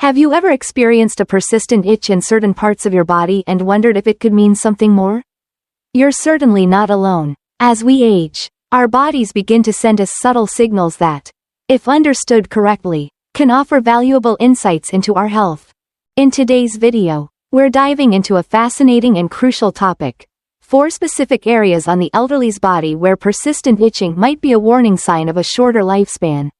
Have you ever experienced a persistent itch in certain parts of your body and wondered if it could mean something more? You're certainly not alone. As we age, our bodies begin to send us subtle signals that, if understood correctly, can offer valuable insights into our health. In today's video, we're diving into a fascinating and crucial topic: 4 specific areas on the elderly's body where persistent itching might be a warning sign of a shorter lifespan.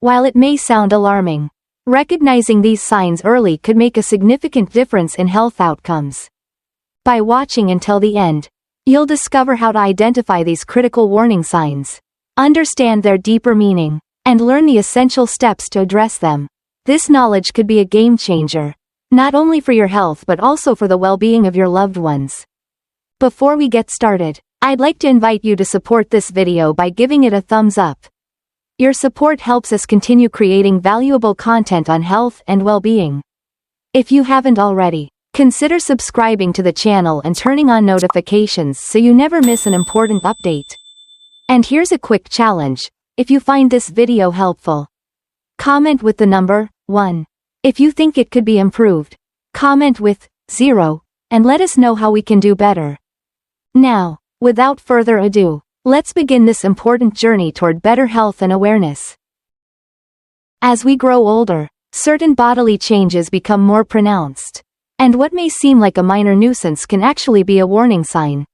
While it may sound alarming, recognizing these signs early could make a significant difference in health outcomes. By watching until the end, you'll discover how to identify these critical warning signs, understand their deeper meaning, and learn the essential steps to address them. This knowledge could be a game changer, not only for your health but also for the well-being of your loved ones. Before we get started, I'd like to invite you to support this video by giving it a thumbs up. Your support helps us continue creating valuable content on health and well-being. If you haven't already, consider subscribing to the channel and turning on notifications so you never miss an important update. And here's a quick challenge: if you find this video helpful, comment with the number 1. If you think it could be improved, comment with 0, and let us know how we can do better. Now, without further ado, let's begin this important journey toward better health and awareness. As we grow older, certain bodily changes become more pronounced, and what may seem like a minor nuisance can actually be a warning sign.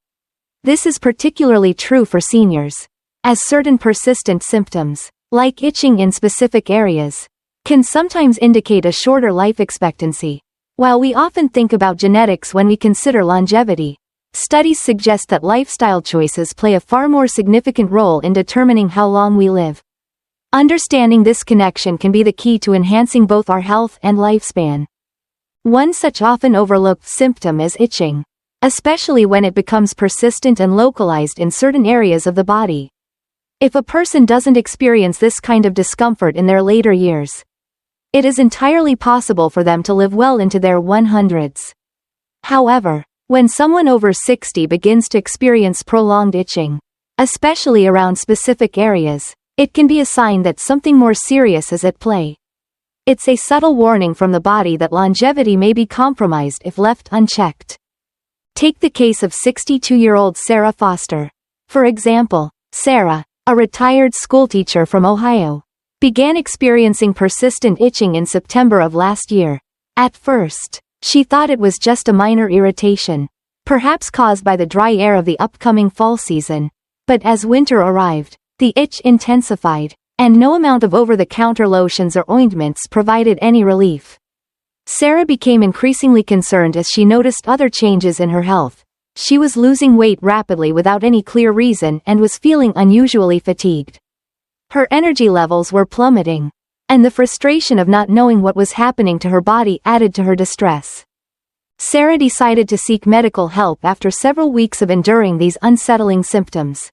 This is particularly true for seniors, as certain persistent symptoms, like itching in specific areas, can sometimes indicate a shorter life expectancy. While we often think about genetics when we consider longevity, studies suggest that lifestyle choices play a far more significant role in determining how long we live. Understanding this connection can be the key to enhancing both our health and lifespan. One such often overlooked symptom is itching, especially when it becomes persistent and localized in certain areas of the body. If a person doesn't experience this kind of discomfort in their later years, it is entirely possible for them to live well into their 100s. However, when someone over 60 begins to experience prolonged itching, especially around specific areas, it can be a sign that something more serious is at play. It's a subtle warning from the body that longevity may be compromised if left unchecked. Take the case of 62-year-old Sarah Foster. For example, Sarah, a retired schoolteacher from Ohio, began experiencing persistent itching in September of last year. At first, she thought it was just a minor irritation, perhaps caused by the dry air of the upcoming fall season. But as winter arrived, the itch intensified, and no amount of over-the-counter lotions or ointments provided any relief. Sarah became increasingly concerned as she noticed other changes in her health. She was losing weight rapidly without any clear reason and was feeling unusually fatigued. Her energy levels were plummeting, and the frustration of not knowing what was happening to her body added to her distress. Sarah decided to seek medical help after several weeks of enduring these unsettling symptoms.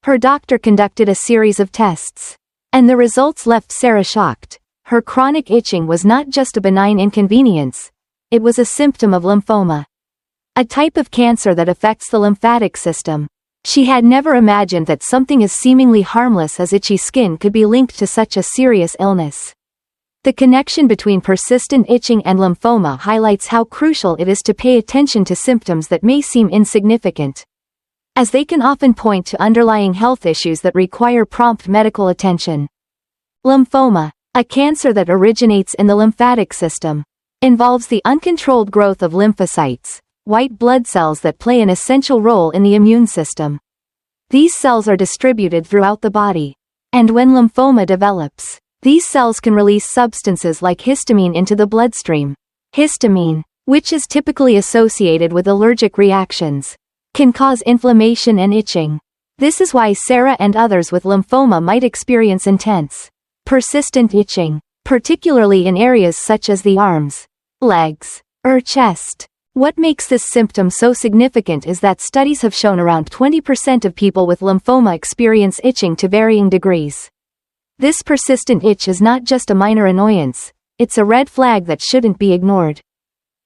Her doctor conducted a series of tests, and the results left Sarah shocked. Her chronic itching was not just a benign inconvenience, it was a symptom of lymphoma, a type of cancer that affects the lymphatic system. She had never imagined that something as seemingly harmless as itchy skin could be linked to such a serious illness. The connection between persistent itching and lymphoma highlights how crucial it is to pay attention to symptoms that may seem insignificant, as they can often point to underlying health issues that require prompt medical attention. Lymphoma, a cancer that originates in the lymphatic system, involves the uncontrolled growth of lymphocytes, white blood cells that play an essential role in the immune system. These cells are distributed throughout the body, and when lymphoma develops, these cells can release substances like histamine into the bloodstream. Histamine, which is typically associated with allergic reactions, can cause inflammation and itching. This is why Sarah and others with lymphoma might experience intense, persistent itching, particularly in areas such as the arms, legs, or chest. What makes this symptom so significant is that studies have shown around 20% of people with lymphoma experience itching to varying degrees. This persistent itch is not just a minor annoyance, it's a red flag that shouldn't be ignored.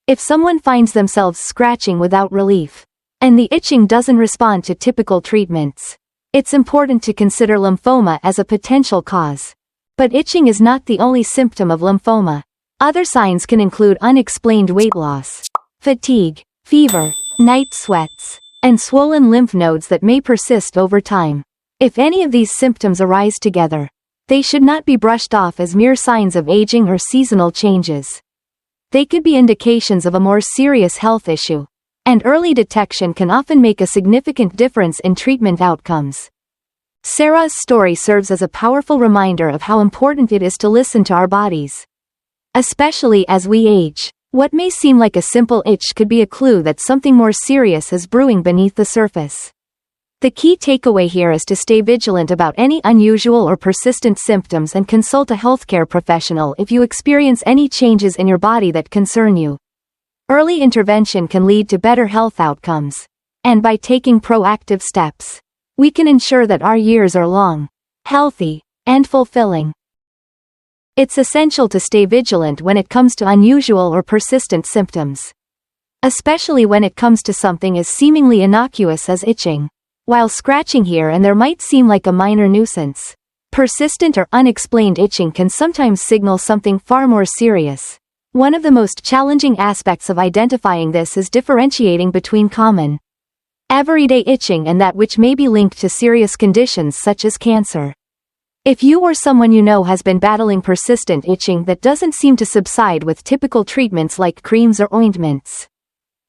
If someone finds themselves scratching without relief, and the itching doesn't respond to typical treatments, it's important to consider lymphoma as a potential cause. But itching is not the only symptom of lymphoma. Other signs can include unexplained weight loss, fatigue, fever, night sweats, and swollen lymph nodes that may persist over time. If any of these symptoms arise together, they should not be brushed off as mere signs of aging or seasonal changes. They could be indications of a more serious health issue, and early detection can often make a significant difference in treatment outcomes. Sarah's story serves as a powerful reminder of how important it is to listen to our bodies. Especially as we age, what may seem like a simple itch could be a clue that something more serious is brewing beneath the surface. The key takeaway here is to stay vigilant about any unusual or persistent symptoms and consult a healthcare professional if you experience any changes in your body that concern you. Early intervention can lead to better health outcomes, and by taking proactive steps, we can ensure that our years are long, healthy, and fulfilling. It's essential to stay vigilant when it comes to unusual or persistent symptoms, especially when it comes to something as seemingly innocuous as itching. While scratching here and there might seem like a minor nuisance, persistent or unexplained itching can sometimes signal something far more serious. One of the most challenging aspects of identifying this is differentiating between common, everyday itching and that which may be linked to serious conditions such as cancer. If you or someone you know has been battling persistent itching that doesn't seem to subside with typical treatments like creams or ointments,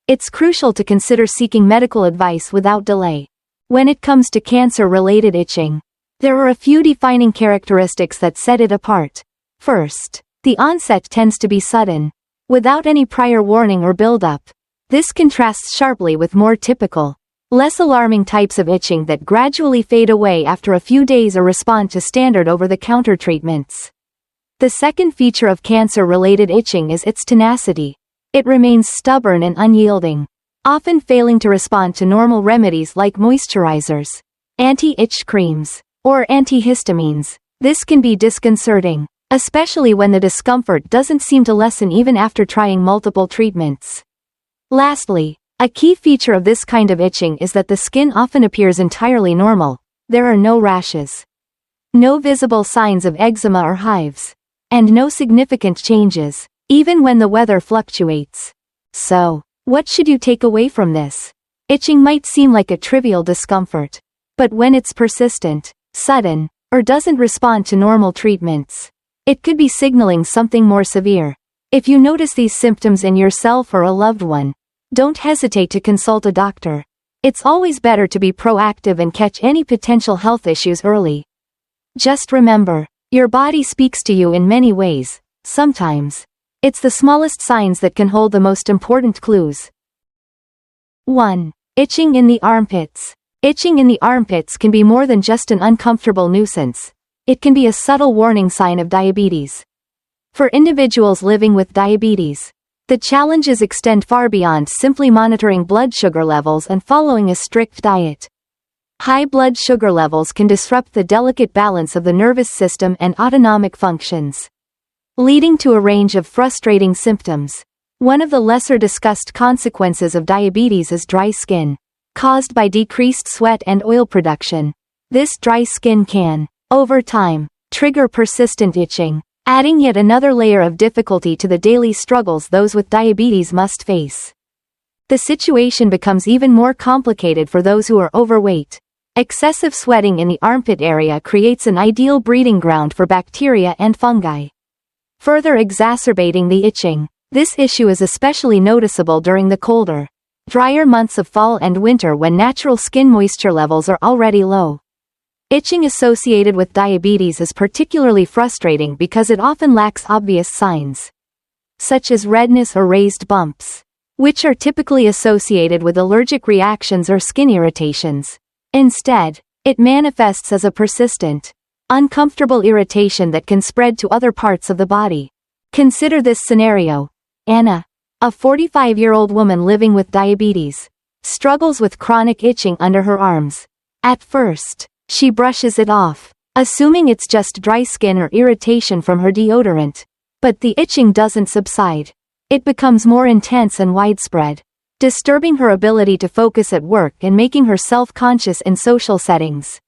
it's crucial to consider seeking medical advice without delay. When it comes to cancer-related itching, there are a few defining characteristics that set it apart. First, the onset tends to be sudden, without any prior warning or build-up. This contrasts sharply with more typical, less alarming types of itching that gradually fade away after a few days or respond to standard over-the-counter treatments. The second feature of cancer-related itching is its tenacity. It remains stubborn and unyielding, often failing to respond to normal remedies like moisturizers, anti-itch creams, or antihistamines. This can be disconcerting, especially when the discomfort doesn't seem to lessen even after trying multiple treatments. Lastly, a key feature of this kind of itching is that the skin often appears entirely normal. There are no rashes, no visible signs of eczema or hives, and no significant changes, even when the weather fluctuates. So, what should you take away from this? Itching might seem like a trivial discomfort, but when it's persistent, sudden, or doesn't respond to normal treatments, it could be signaling something more severe. If you notice these symptoms in yourself or a loved one, don't hesitate to consult a doctor. It's always better to be proactive and catch any potential health issues early. Just remember, your body speaks to you in many ways. Sometimes, it's the smallest signs that can hold the most important clues. 1. Itching in the armpits. Itching in the armpits can be more than just an uncomfortable nuisance. It can be a subtle warning sign of diabetes. For individuals living with diabetes, the challenges extend far beyond simply monitoring blood sugar levels and following a strict diet. High blood sugar levels can disrupt the delicate balance of the nervous system and autonomic functions, leading to a range of frustrating symptoms. One of the lesser discussed consequences of diabetes is dry skin, caused by decreased sweat and oil production. This dry skin can, over time, trigger persistent itching, adding yet another layer of difficulty to the daily struggles those with diabetes must face. The situation becomes even more complicated for those who are overweight. Excessive sweating in the armpit area creates an ideal breeding ground for bacteria and fungi, further exacerbating the itching. This issue is especially noticeable during the colder, drier months of fall and winter when natural skin moisture levels are already low. Itching associated with diabetes is particularly frustrating because it often lacks obvious signs, such as redness or raised bumps, which are typically associated with allergic reactions or skin irritations. Instead, it manifests as a persistent, uncomfortable irritation that can spread to other parts of the body. Consider this scenario. Anna, a 45-year-old woman living with diabetes, struggles with chronic itching under her arms. At first, she brushes it off, assuming it's just dry skin or irritation from her deodorant. But the itching doesn't subside. It becomes more intense and widespread, disturbing her ability to focus at work and making her self-conscious in social settings.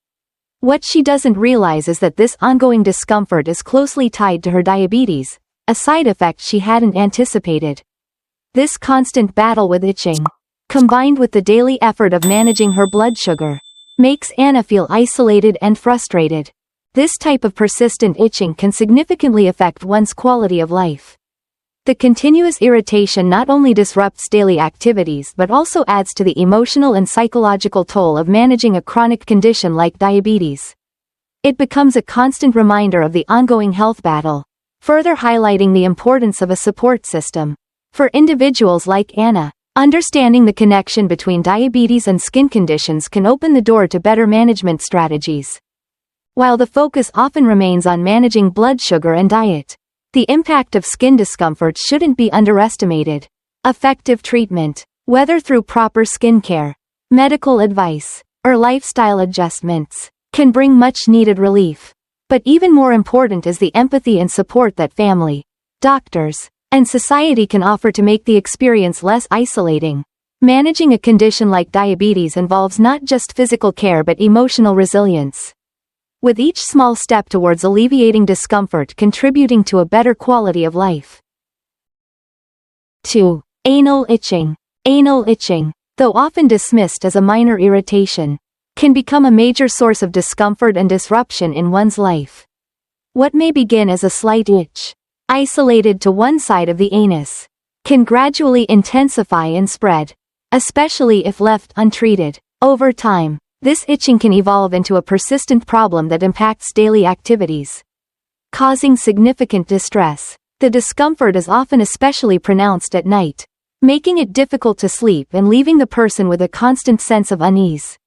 What she doesn't realize is that this ongoing discomfort is closely tied to her diabetes, a side effect she hadn't anticipated. This constant battle with itching, combined with the daily effort of managing her blood sugar, makes Anna feel isolated and frustrated. This type of persistent itching can significantly affect one's quality of life. The continuous irritation not only disrupts daily activities but also adds to the emotional and psychological toll of managing a chronic condition like diabetes. It becomes a constant reminder of the ongoing health battle, further highlighting the importance of a support system. For individuals like Anna, understanding the connection between diabetes and skin conditions can open the door to better management strategies. While the focus often remains on managing blood sugar and diet, the impact of skin discomfort shouldn't be underestimated. Effective treatment, whether through proper skincare, medical advice, or lifestyle adjustments, can bring much-needed relief. But even more important is the empathy and support that family, doctors, and society can offer to make the experience less isolating. Managing a condition like diabetes involves not just physical care but emotional resilience, with each small step towards alleviating discomfort contributing to a better quality of life. 2. Anal itching. Anal itching, though often dismissed as a minor irritation, can become a major source of discomfort and disruption in one's life. What may begin as a slight itch, isolated to one side of the anus, can gradually intensify and spread, especially if left untreated. Over time, this itching can evolve into a persistent problem that impacts daily activities, causing significant distress. The discomfort is often especially pronounced at night, making it difficult to sleep and leaving the person with a constant sense of unease.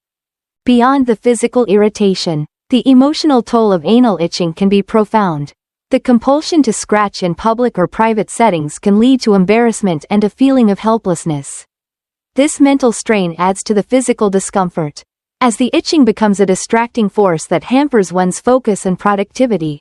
Beyond the physical irritation, the emotional toll of anal itching can be profound. The compulsion to scratch in public or private settings can lead to embarrassment and a feeling of helplessness. This mental strain adds to the physical discomfort, as the itching becomes a distracting force that hampers one's focus and productivity.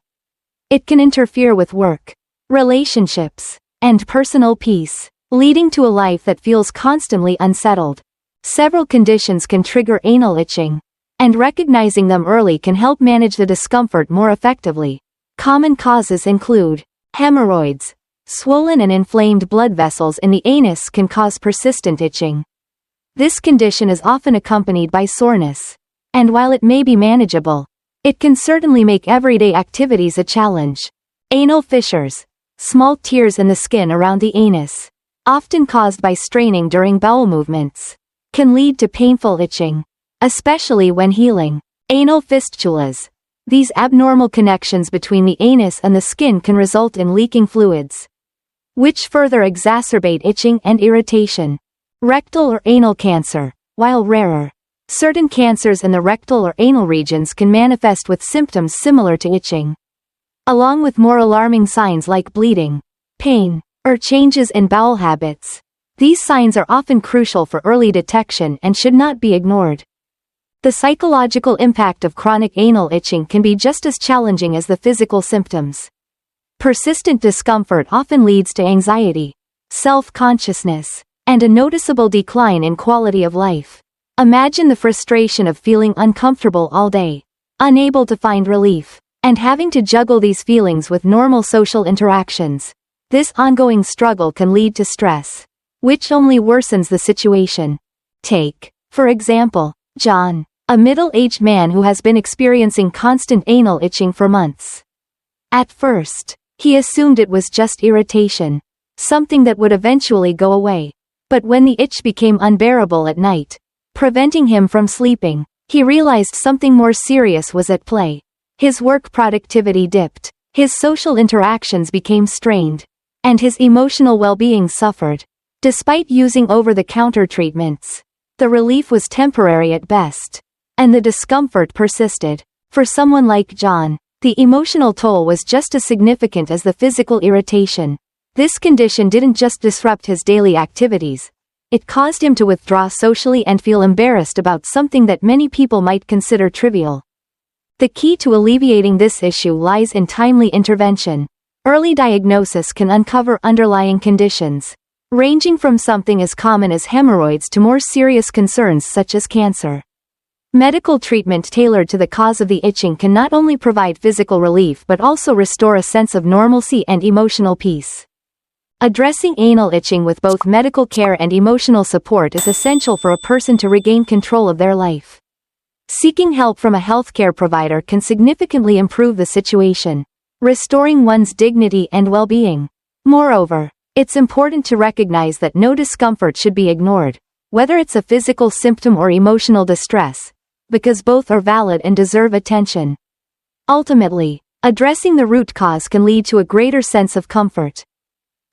It can interfere with work, relationships, and personal peace, leading to a life that feels constantly unsettled. Several conditions can trigger anal itching, and recognizing them early can help manage the discomfort more effectively. Common causes include hemorrhoids. Swollen and inflamed blood vessels in the anus can cause persistent itching. This condition is often accompanied by soreness, and while it may be manageable, it can certainly make everyday activities a challenge. Anal fissures. Small tears in the skin around the anus, often caused by straining during bowel movements, can lead to painful itching, especially when healing. Anal fistulas. These abnormal connections between the anus and the skin can result in leaking fluids, which further exacerbate itching and irritation. Rectal or anal cancer. While rarer, certain cancers in the rectal or anal regions can manifest with symptoms similar to itching, along with more alarming signs like bleeding, pain, or changes in bowel habits. These signs are often crucial for early detection and should not be ignored. The psychological impact of chronic anal itching can be just as challenging as the physical symptoms. Persistent discomfort often leads to anxiety, self-consciousness, and a noticeable decline in quality of life. Imagine the frustration of feeling uncomfortable all day, unable to find relief, and having to juggle these feelings with normal social interactions. This ongoing struggle can lead to stress, which only worsens the situation. Take, for example, John, a middle-aged man who has been experiencing constant anal itching for months. At first, he assumed it was just irritation, something that would eventually go away. But when the itch became unbearable at night, preventing him from sleeping, he realized something more serious was at play. His work productivity dipped, his social interactions became strained, and his emotional well-being suffered. Despite using over-the-counter treatments, the relief was temporary at best, and the discomfort persisted. For someone like John, the emotional toll was just as significant as the physical irritation. This condition didn't just disrupt his daily activities, it caused him to withdraw socially and feel embarrassed about something that many people might consider trivial. The key to alleviating this issue lies in timely intervention. Early diagnosis can uncover underlying conditions, ranging from something as common as hemorrhoids to more serious concerns such as cancer. Medical treatment tailored to the cause of the itching can not only provide physical relief but also restore a sense of normalcy and emotional peace. Addressing anal itching with both medical care and emotional support is essential for a person to regain control of their life. Seeking help from a healthcare provider can significantly improve the situation, restoring one's dignity and well-being. Moreover, it's important to recognize that no discomfort should be ignored, whether it's a physical symptom or emotional distress, because both are valid and deserve attention. Ultimately, addressing the root cause can lead to a greater sense of comfort,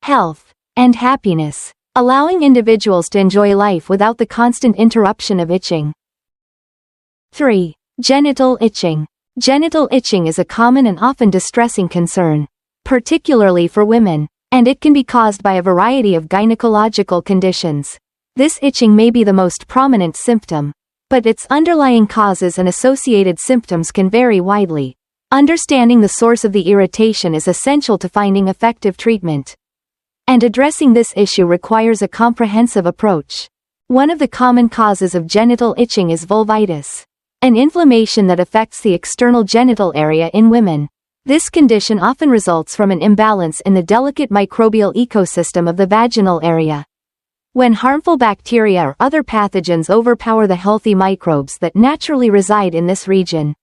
health, and happiness, allowing individuals to enjoy life without the constant interruption of itching. 3. Genital itching. Genital itching is a common and often distressing concern, particularly for women, and it can be caused by a variety of gynecological conditions. This itching may be the most prominent symptom, but its underlying causes and associated symptoms can vary widely. Understanding the source of the irritation is essential to finding effective treatment. And addressing this issue requires a comprehensive approach. One of the common causes of genital itching is vulvitis, an inflammation that affects the external genital area in women. This condition often results from an imbalance in the delicate microbial ecosystem of the vaginal area. When harmful bacteria or other pathogens overpower the healthy microbes that naturally reside in this region,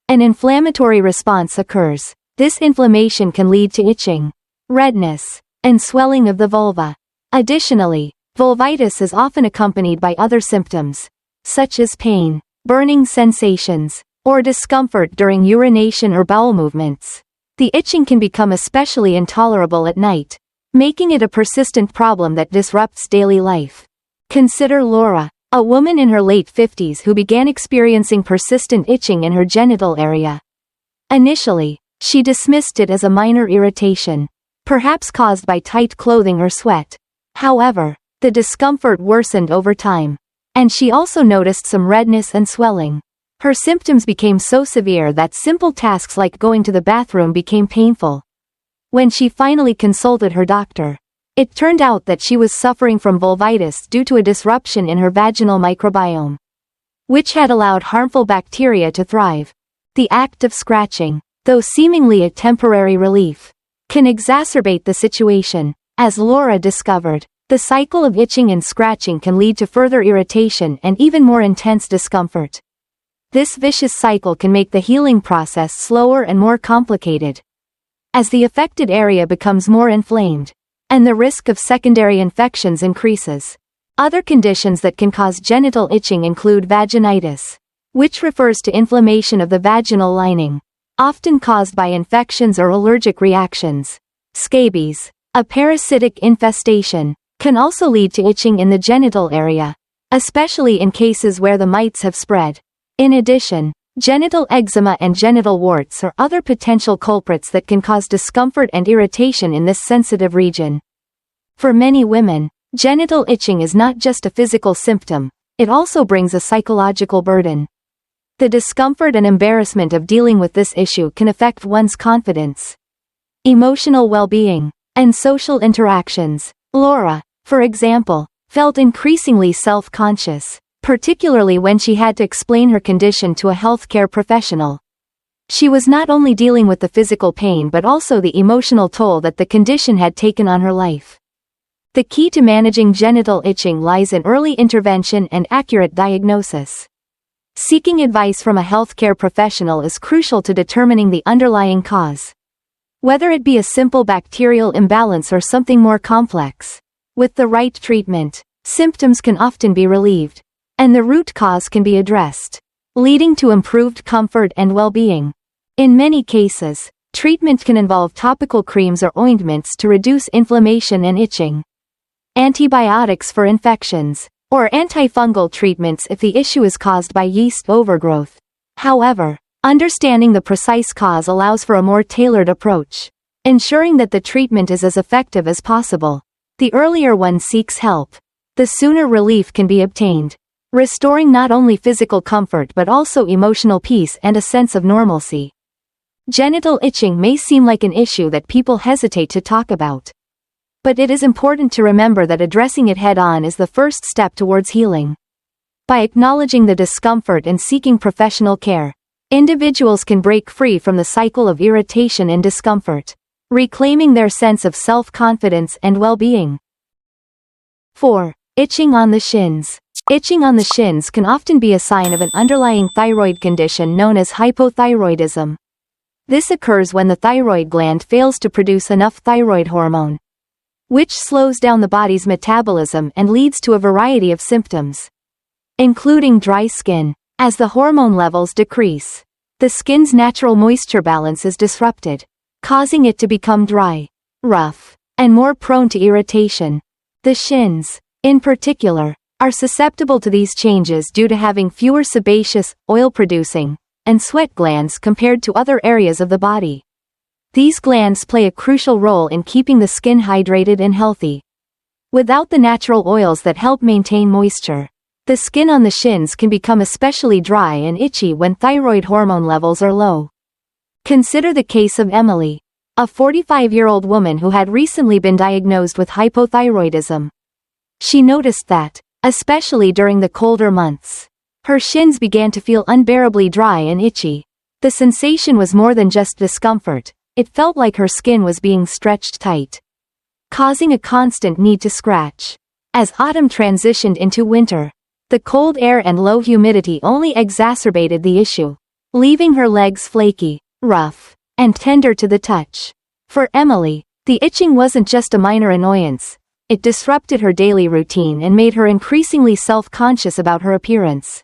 an inflammatory response occurs. This inflammation can lead to itching, redness, and swelling of the vulva. Additionally, vulvitis is often accompanied by other symptoms, such as pain, burning sensations, or discomfort during urination or bowel movements. The itching can become especially intolerable at night, making it a persistent problem that disrupts daily life. Consider Laura, a woman in her late 50s who began experiencing persistent itching in her genital area. Initially, she dismissed it as a minor irritation, perhaps caused by tight clothing or sweat. However, the discomfort worsened over time, and she also noticed some redness and swelling. Her symptoms became so severe that simple tasks like going to the bathroom became painful. When she finally consulted her doctor, it turned out that she was suffering from vulvitis due to a disruption in her vaginal microbiome, which had allowed harmful bacteria to thrive. The act of scratching, though seemingly a temporary relief, can exacerbate the situation. As Laura discovered, the cycle of itching and scratching can lead to further irritation and even more intense discomfort. This vicious cycle can make the healing process slower and more complicated, as the affected area becomes more inflamed, and the risk of secondary infections increases. Other conditions that can cause genital itching include vaginitis, which refers to inflammation of the vaginal lining, often caused by infections or allergic reactions. Scabies, a parasitic infestation, can also lead to itching in the genital area, especially in cases where the mites have spread. In addition, genital eczema and genital warts are other potential culprits that can cause discomfort and irritation in this sensitive region. For many women, genital itching is not just a physical symptom, it also brings a psychological burden. The discomfort and embarrassment of dealing with this issue can affect one's confidence, emotional well-being, and social interactions. Laura, for example, felt increasingly self-conscious, particularly when she had to explain her condition to a healthcare professional. She was not only dealing with the physical pain but also the emotional toll that the condition had taken on her life. The key to managing genital itching lies in early intervention and accurate diagnosis. Seeking advice from a healthcare professional is crucial to determining the underlying cause, whether it be a simple bacterial imbalance or something more complex. With the right treatment, symptoms can often be relieved, and the root cause can be addressed, leading to improved comfort and well-being. In many cases, treatment can involve topical creams or ointments to reduce inflammation and itching, antibiotics for infections, or antifungal treatments if the issue is caused by yeast overgrowth. However, understanding the precise cause allows for a more tailored approach, ensuring that the treatment is as effective as possible. The earlier one seeks help, the sooner relief can be obtained, restoring not only physical comfort but also emotional peace and a sense of normalcy. Genital itching may seem like an issue that people hesitate to talk about, but it is important to remember that addressing it head-on is the first step towards healing. By acknowledging the discomfort and seeking professional care, individuals can break free from the cycle of irritation and discomfort, reclaiming their sense of self-confidence and well-being. 4. Itching on the shins. Itching on the shins can often be a sign of an underlying thyroid condition known as hypothyroidism. This occurs when the thyroid gland fails to produce enough thyroid hormone, which slows down the body's metabolism and leads to a variety of symptoms, including dry skin. As the hormone levels decrease, the skin's natural moisture balance is disrupted, causing it to become dry, rough, and more prone to irritation. The shins, in particular, are susceptible to these changes due to having fewer sebaceous, oil-producing, and sweat glands compared to other areas of the body. These glands play a crucial role in keeping the skin hydrated and healthy. Without the natural oils that help maintain moisture, the skin on the shins can become especially dry and itchy when thyroid hormone levels are low. Consider the case of Emily, a 45-year-old woman who had recently been diagnosed with hypothyroidism. She noticed that, especially during the colder months, her shins began to feel unbearably dry and itchy. The sensation was more than just discomfort, it felt like her skin was being stretched tight, causing a constant need to scratch. As autumn transitioned into winter, the cold air and low humidity only exacerbated the issue, leaving her legs flaky, rough, and tender to the touch. For Emily, the itching wasn't just a minor annoyance, it disrupted her daily routine and made her increasingly self-conscious about her appearance.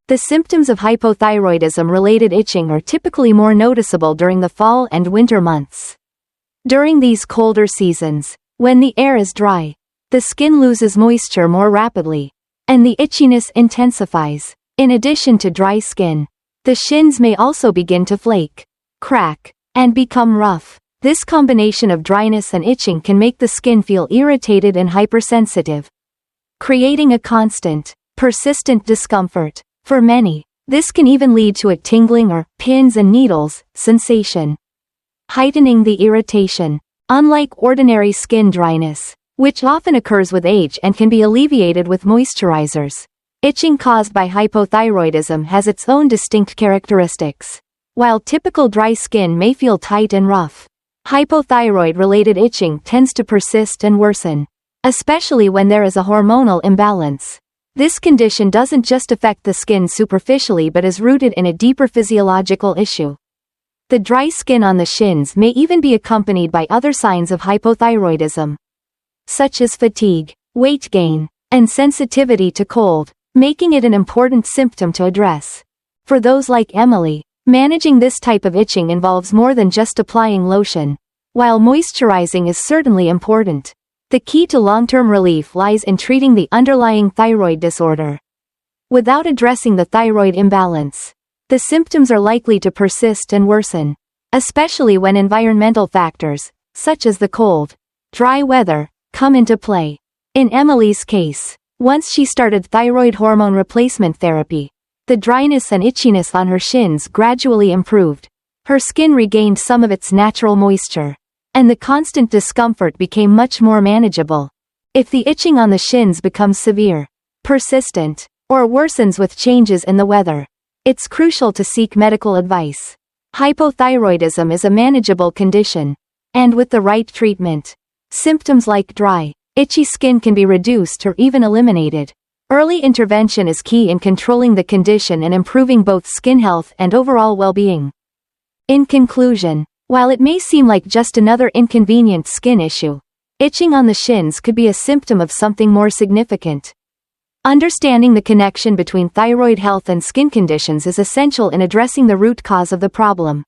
The symptoms of hypothyroidism-related itching are typically more noticeable during the fall and winter months. During these colder seasons, when the air is dry, the skin loses moisture more rapidly, and the itchiness intensifies. In addition to dry skin, the shins may also begin to flake, crack, and become rough. This combination of dryness and itching can make the skin feel irritated and hypersensitive, creating a constant, persistent discomfort. For many, this can even lead to a tingling or pins and needles sensation, heightening the irritation. Unlike ordinary skin dryness, which often occurs with age and can be alleviated with moisturizers, itching caused by hypothyroidism has its own distinct characteristics. While typical dry skin may feel tight and rough, hypothyroid-related itching tends to persist and worsen, especially when there is a hormonal imbalance. This condition doesn't just affect the skin superficially but is rooted in a deeper physiological issue. The dry skin on the shins may even be accompanied by other signs of hypothyroidism, such as fatigue, weight gain, and sensitivity to cold, making it an important symptom to address. For those like Emily, managing this type of itching involves more than just applying lotion. While moisturizing is certainly important, the key to long-term relief lies in treating the underlying thyroid disorder. Without addressing the thyroid imbalance, the symptoms are likely to persist and worsen, especially when environmental factors, such as the cold, dry weather, come into play. In Emily's case, once she started thyroid hormone replacement therapy, the dryness and itchiness on her shins gradually improved. Her skin regained some of its natural moisture, and the constant discomfort became much more manageable. If the itching on the shins becomes severe, persistent, or worsens with changes in the weather, it's crucial to seek medical advice. Hypothyroidism is a manageable condition, and with the right treatment, symptoms like dry, itchy skin can be reduced or even eliminated. Early intervention is key in controlling the condition and improving both skin health and overall well-being. In conclusion, while it may seem like just another inconvenient skin issue, itching on the shins could be a symptom of something more significant. Understanding the connection between thyroid health and skin conditions is essential in addressing the root cause of the problem.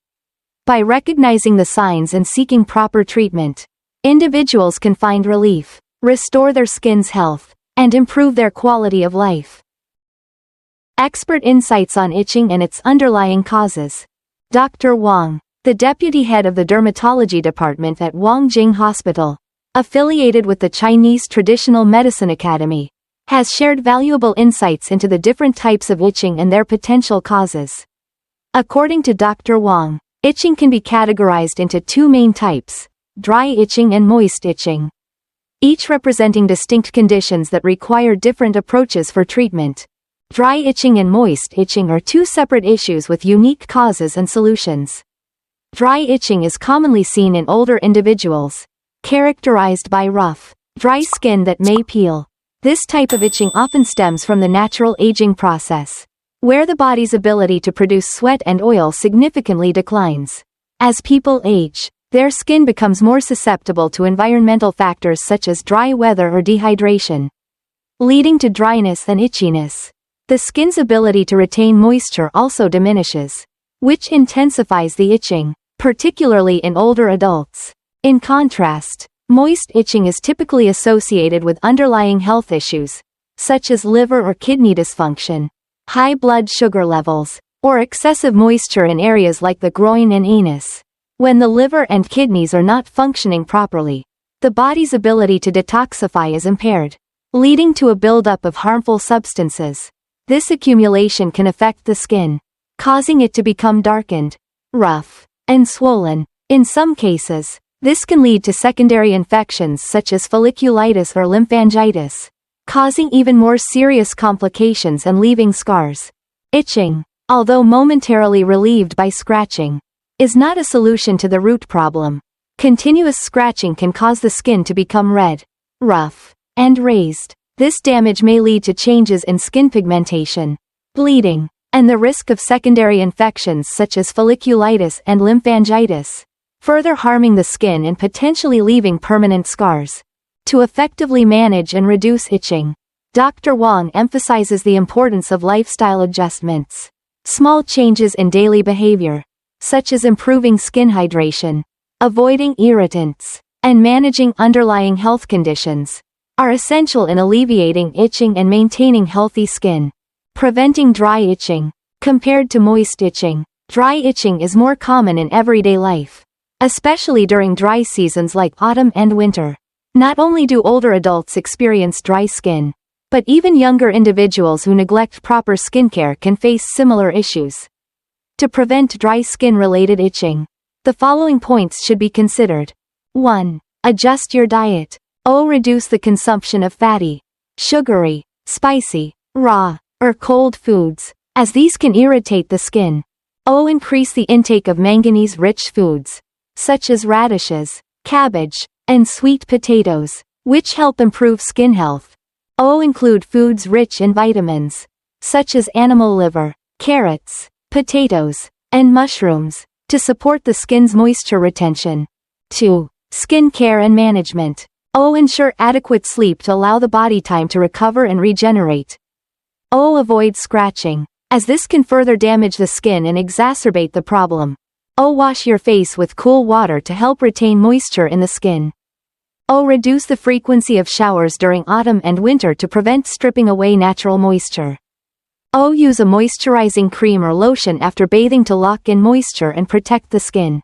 By recognizing the signs and seeking proper treatment, individuals can find relief, restore their skin's health, and improve their quality of life. Expert insights on itching and its underlying causes. Dr. Wang, the deputy head of the dermatology department at Wangjing Hospital, affiliated with the Chinese Traditional Medicine Academy, has shared valuable insights into the different types of itching and their potential causes. According to Dr. Wang, itching can be categorized into two main types: dry itching and moist itching, each representing distinct conditions that require different approaches for treatment. Dry itching and moist itching are two separate issues with unique causes and solutions. Dry itching is commonly seen in older individuals, characterized by rough, dry skin that may peel. This type of itching often stems from the natural aging process, where the body's ability to produce sweat and oil significantly declines. As people age, their skin becomes more susceptible to environmental factors such as dry weather or dehydration, leading to dryness and itchiness. The skin's ability to retain moisture also diminishes, which intensifies the itching, particularly in older adults. In contrast, moist itching is typically associated with underlying health issues, such as liver or kidney dysfunction, high blood sugar levels, or excessive moisture in areas like the groin and anus. When the liver and kidneys are not functioning properly, the body's ability to detoxify is impaired, leading to a buildup of harmful substances. This accumulation can affect the skin, causing it to become darkened, rough, and swollen. In some cases, this can lead to secondary infections such as folliculitis or lymphangitis, causing even more serious complications and leaving scars. Itching, although momentarily relieved by scratching, is not a solution to the root problem. Continuous scratching can cause the skin to become red, rough, and raised. This damage may lead to changes in skin pigmentation, bleeding, and the risk of secondary infections such as folliculitis and lymphangitis, further harming the skin and potentially leaving permanent scars. To effectively manage and reduce itching, Dr. Wong emphasizes the importance of lifestyle adjustments. Small changes in daily behavior, such as improving skin hydration, avoiding irritants, and managing underlying health conditions, are essential in alleviating itching and maintaining healthy skin. Preventing dry itching. Compared to moist itching, dry itching is more common in everyday life, especially during dry seasons like autumn and winter. Not only do older adults experience dry skin, but even younger individuals who neglect proper skincare can face similar issues. To prevent dry skin-related itching, the following points should be considered. 1. Adjust your diet. Reduce the consumption of fatty, sugary, spicy, raw, or cold foods, as these can irritate the skin. Increase the intake of manganese-rich foods, such as radishes, cabbage, and sweet potatoes, which help improve skin health. Include foods rich in vitamins, such as animal liver, carrots, potatoes, and mushrooms, to support the skin's moisture retention. 2. Skin care and management. Ensure adequate sleep to allow the body time to recover and regenerate. Avoid scratching, as this can further damage the skin and exacerbate the problem. Wash your face with cool water to help retain moisture in the skin. Reduce the frequency of showers during autumn and winter to prevent stripping away natural moisture. Use a moisturizing cream or lotion after bathing to lock in moisture and protect the skin.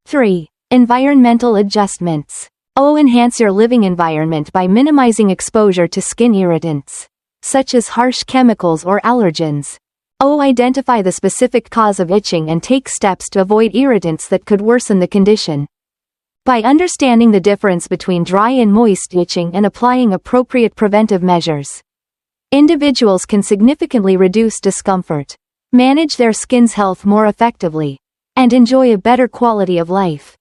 3. Environmental adjustments. Enhance your living environment by minimizing exposure to skin irritants, such as harsh chemicals or allergens. Identify the specific cause of itching and take steps to avoid irritants that could worsen the condition. By understanding the difference between dry and moist itching and applying appropriate preventive measures, individuals can significantly reduce discomfort, manage their skin's health more effectively, and enjoy a better quality of life.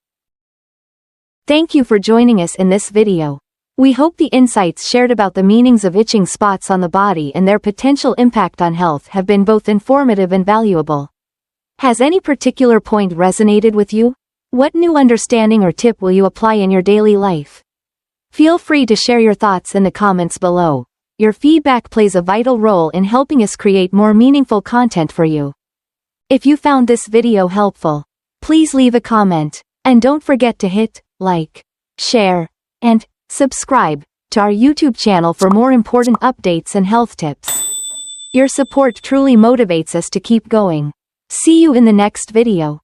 Thank you for joining us in this video. We hope the insights shared about the meanings of itching spots on the body and their potential impact on health have been both informative and valuable. Has any particular point resonated with you? What new understanding or tip will you apply in your daily life? Feel free to share your thoughts in the comments below. Your feedback plays a vital role in helping us create more meaningful content for you. If you found this video helpful, please leave a comment, and don't forget to hit like, share, and subscribe to our YouTube channel for more important updates and health tips. Your support truly motivates us to keep going. See you in the next video.